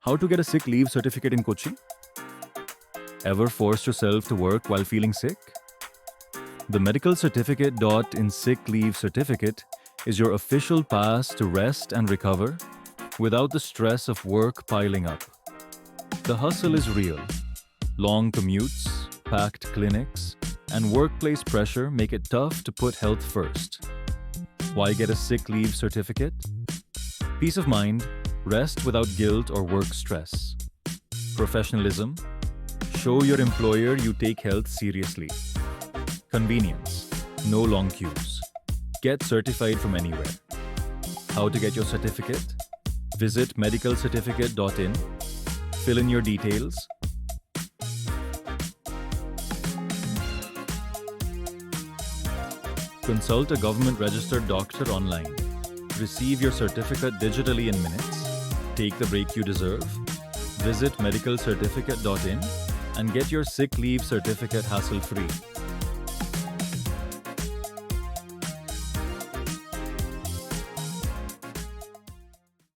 How to get a sick leave certificate in Kochi? Ever forced yourself to work while feeling sick? The medical certificate in sick leave certificate is your official pass to rest and recover without the stress of work piling up. The hustle is real. Long commutes, packed clinics, and workplace pressure make it tough to put health first. Why get a sick leave certificate? Peace of mind, rest without guilt or work stress. Professionalism, show your employer you take health seriously. Convenience, no long queues. Get certified from anywhere. How to get your certificate? Visit medicalcertificate.in, fill in your details. Consult a government-registered doctor online. Receive your certificate digitally in minutes. Take the break you deserve. Visit medicalcertificate.in and get your sick leave certificate hassle-free.